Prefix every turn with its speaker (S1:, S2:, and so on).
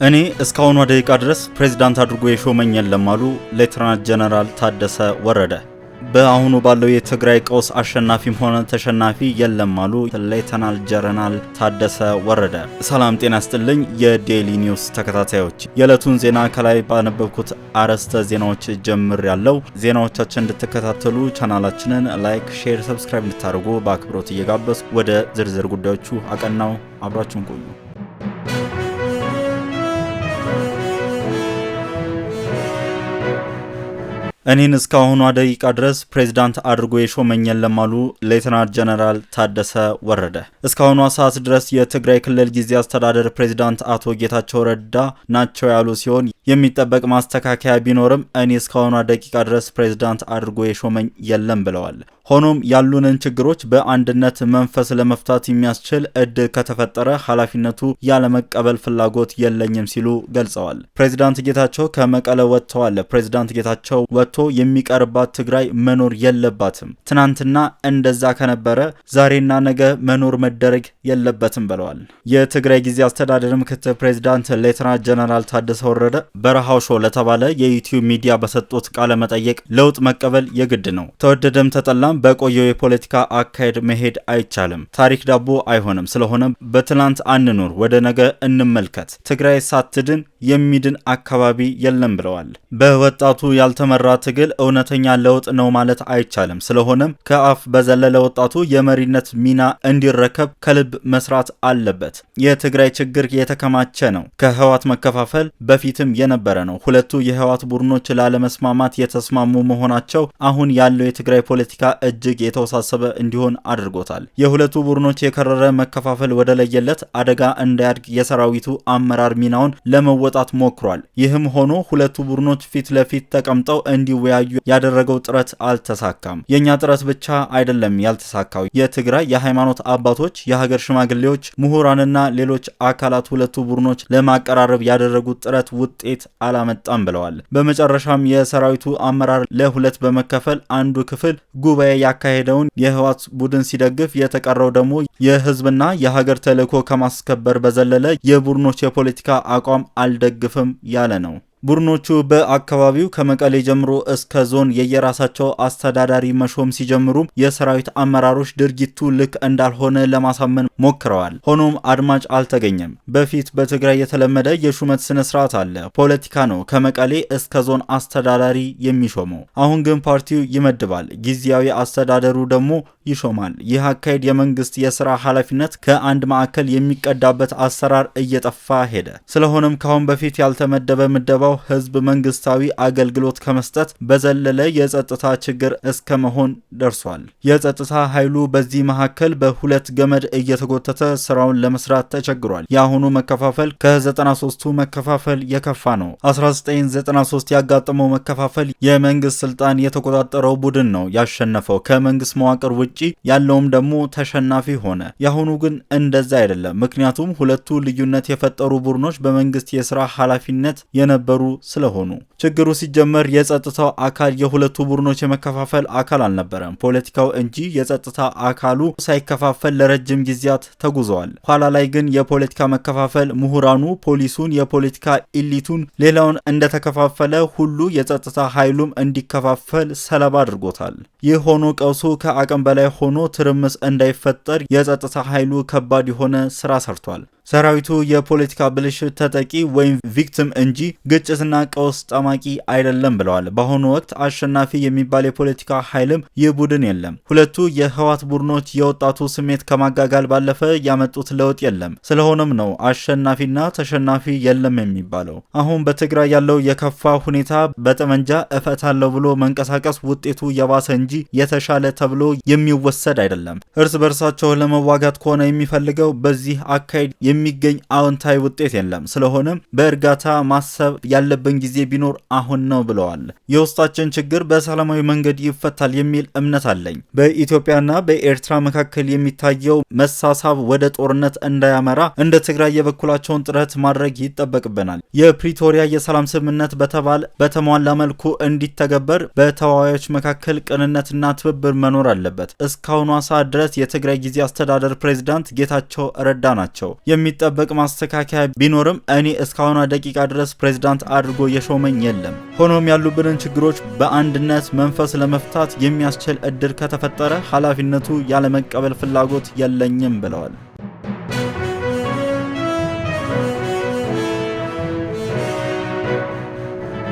S1: እኔ እስካሁኗ ደቂቃ ድረስ ፕሬዝዳንት አድርጎ የሾመኝ የለም አሉ ሌተናንት ጀነራል ታደሰ ወረደ። በአሁኑ ባለው የትግራይ ቀውስ አሸናፊም ሆነ ተሸናፊ የለም አሉ ሌተናንት ጀነራል ታደሰ ወረደ። ሰላም ጤና ይስጥልኝ የዴይሊ ኒውስ ተከታታዮች፣ የዕለቱን ዜና ከላይ ባነበብኩት አርዕስተ ዜናዎች ጀምር ያለው ዜናዎቻችን እንድትከታተሉ ቻናላችንን ላይክ፣ ሼር፣ ሰብስክራይብ እንድታደርጉ በአክብሮት እየጋበዝኩ ወደ ዝርዝር ጉዳዮቹ አቀናው። አብራችሁን ቆዩ። እኔን እስካሁኗ ደቂቃ ድረስ ፕሬዝዳንት አድርጎ የሾመኝ የለም አሉ ሌተናንት ጀነራል ታደሰ ወረደ። እስካሁኗ ሰዓት ድረስ የትግራይ ክልል ጊዜያዊ አስተዳደር ፕሬዝዳንት አቶ ጌታቸው ረዳ ናቸው ያሉ ሲሆን የሚጠበቅ ማስተካከያ ቢኖርም እኔ እስካሁኗ ደቂቃ ድረስ ፕሬዝዳንት አድርጎ የሾመኝ የለም ብለዋል። ሆኖም ያሉንን ችግሮች በአንድነት መንፈስ ለመፍታት የሚያስችል እድል ከተፈጠረ ኃላፊነቱ ያለመቀበል ፍላጎት የለኝም ሲሉ ገልጸዋል። ፕሬዝዳንት ጌታቸው ከመቀለ ወጥተዋል። ፕሬዝዳንት ጌታቸው ወጥቶ የሚቀርባት ትግራይ መኖር የለባትም። ትናንትና እንደዛ ከነበረ ዛሬና ነገ መኖር መደረግ የለበትም ብለዋል። የትግራይ ጊዜያዊ አስተዳደር ምክትል ፕሬዝዳንት ሌተናንት ጀነራል ታደሰ ወረደ በረሃው ሾው ለተባለ የዩቲዩብ ሚዲያ በሰጡት ቃለ መጠይቅ ለውጥ መቀበል የግድ ነው፣ ተወደደም ተጠላም በቆየው የፖለቲካ አካሄድ መሄድ አይቻልም። ታሪክ ዳቦ አይሆንም። ስለሆነ በትናንት አንኑር፣ ወደ ነገ እንመልከት። ትግራይ ሳትድን የሚድን አካባቢ የለም ብለዋል። በወጣቱ ያልተመራ ትግል እውነተኛ ለውጥ ነው ማለት አይቻልም። ስለሆነም ከአፍ በዘለለ ወጣቱ የመሪነት ሚና እንዲረከብ ከልብ መስራት አለበት። የትግራይ ችግር የተከማቸ ነው። ከህወሓት መከፋፈል በፊትም የነበረ ነው። ሁለቱ የህወሓት ቡድኖች ላለመስማማት የተስማሙ መሆናቸው አሁን ያለው የትግራይ ፖለቲካ እጅግ የተወሳሰበ እንዲሆን አድርጎታል። የሁለቱ ቡድኖች የከረረ መከፋፈል ወደ ለየለት አደጋ እንዳያድግ የሰራዊቱ አመራር ሚናውን ለመወጣት ሞክሯል። ይህም ሆኖ ሁለቱ ቡድኖች ፊት ለፊት ተቀምጠው እንዲወያዩ ያደረገው ጥረት አልተሳካም። የኛ ጥረት ብቻ አይደለም ያልተሳካው። የትግራይ የሃይማኖት አባቶች፣ የሀገር ሽማግሌዎች፣ ምሁራንና ሌሎች አካላት ሁለቱ ቡድኖች ለማቀራረብ ያደረጉት ጥረት ውጤት አላመጣም ብለዋል። በመጨረሻም የሰራዊቱ አመራር ለሁለት በመከፈል አንዱ ክፍል ጉባኤ ያካሄደውን የህወሓት ቡድን ሲደግፍ፣ የተቀረው ደግሞ የህዝብና የሀገር ተልዕኮ ከማስከበር በዘለለ የቡድኖች የፖለቲካ አቋም አልደግፍም ያለ ነው። ቡድኖቹ በአካባቢው ከመቀሌ ጀምሮ እስከ ዞን የየራሳቸው አስተዳዳሪ መሾም ሲጀምሩ የሰራዊት አመራሮች ድርጊቱ ልክ እንዳልሆነ ለማሳመን ሞክረዋል። ሆኖም አድማጭ አልተገኘም። በፊት በትግራይ የተለመደ የሹመት ስነ ስርዓት አለ። ፖለቲካ ነው ከመቀሌ እስከ ዞን አስተዳዳሪ የሚሾመው። አሁን ግን ፓርቲው ይመድባል፣ ጊዜያዊ አስተዳደሩ ደግሞ ይሾማል። ይህ አካሄድ የመንግስት የስራ ኃላፊነት ከአንድ ማዕከል የሚቀዳበት አሰራር እየጠፋ ሄደ። ስለሆነም ካሁን በፊት ያልተመደበ ምደባው ህዝብ መንግስታዊ አገልግሎት ከመስጠት በዘለለ የጸጥታ ችግር እስከ መሆን ደርሷል። የጸጥታ ኃይሉ በዚህ መካከል በሁለት ገመድ እየተጎተተ ስራውን ለመስራት ተቸግሯል። የአሁኑ መከፋፈል ከ93ቱ መከፋፈል የከፋ ነው። 1993 ያጋጠመው መከፋፈል የመንግስት ስልጣን የተቆጣጠረው ቡድን ነው ያሸነፈው። ከመንግስት መዋቅር ውጪ ያለውም ደግሞ ተሸናፊ ሆነ። የአሁኑ ግን እንደዛ አይደለም። ምክንያቱም ሁለቱ ልዩነት የፈጠሩ ቡድኖች በመንግስት የስራ ኃላፊነት የነበሩ ስለሆኑ። ችግሩ ሲጀመር የጸጥታው አካል የሁለቱ ቡድኖች የመከፋፈል አካል አልነበረም፣ ፖለቲካው እንጂ። የጸጥታ አካሉ ሳይከፋፈል ለረጅም ጊዜያት ተጉዘዋል። ኋላ ላይ ግን የፖለቲካ መከፋፈል ምሁራኑ፣ ፖሊሱን፣ የፖለቲካ ኢሊቱን፣ ሌላውን እንደተከፋፈለ ሁሉ የጸጥታ ኃይሉም እንዲከፋፈል ሰለባ አድርጎታል። ይህ ሆኖ ቀውሱ ከአቅም በላይ ሆኖ ትርምስ እንዳይፈጠር የጸጥታ ኃይሉ ከባድ የሆነ ስራ ሰርቷል። ሰራዊቱ የፖለቲካ ብልሽት ተጠቂ ወይም ቪክቲም እንጂ ግጭትና ቀውስ ጠማቂ አይደለም ብለዋል። በአሁኑ ወቅት አሸናፊ የሚባል የፖለቲካ ኃይልም ይህ ቡድን የለም። ሁለቱ የህወሓት ቡድኖች የወጣቱ ስሜት ከማጋጋል ባለፈ ያመጡት ለውጥ የለም። ስለሆነም ነው አሸናፊና ተሸናፊ የለም የሚባለው። አሁን በትግራይ ያለው የከፋ ሁኔታ በጠመንጃ እፈታለሁ ብሎ መንቀሳቀስ ውጤቱ የባሰ እንጂ የተሻለ ተብሎ የሚወሰድ አይደለም። እርስ በርሳቸው ለመዋጋት ከሆነ የሚፈልገው በዚህ አካሄድ የሚገኝ አዎንታዊ ውጤት የለም። ስለሆነም በእርጋታ ማሰብ ያለብን ጊዜ ቢኖር አሁን ነው ብለዋል። የውስጣችን ችግር በሰላማዊ መንገድ ይፈታል የሚል እምነት አለኝ። በኢትዮጵያና በኤርትራ መካከል የሚታየው መሳሳብ ወደ ጦርነት እንዳያመራ እንደ ትግራይ የበኩላቸውን ጥረት ማድረግ ይጠበቅብናል። የፕሪቶሪያ የሰላም ስምምነት በተሟላ መልኩ እንዲተገበር በተዋዋዮች መካከል ቅንነት አንድነትና ትብብር መኖር አለበት። እስካሁኗ ሰዓት ድረስ የትግራይ ጊዜ አስተዳደር ፕሬዝዳንት ጌታቸው ረዳ ናቸው። የሚጠበቅ ማስተካከያ ቢኖርም እኔ እስካሁኗ ደቂቃ ድረስ ፕሬዝዳንት አድርጎ የሾመኝ የለም። ሆኖም ያሉብንን ችግሮች በአንድነት መንፈስ ለመፍታት የሚያስችል እድል ከተፈጠረ ኃላፊነቱ ያለመቀበል ፍላጎት የለኝም ብለዋል።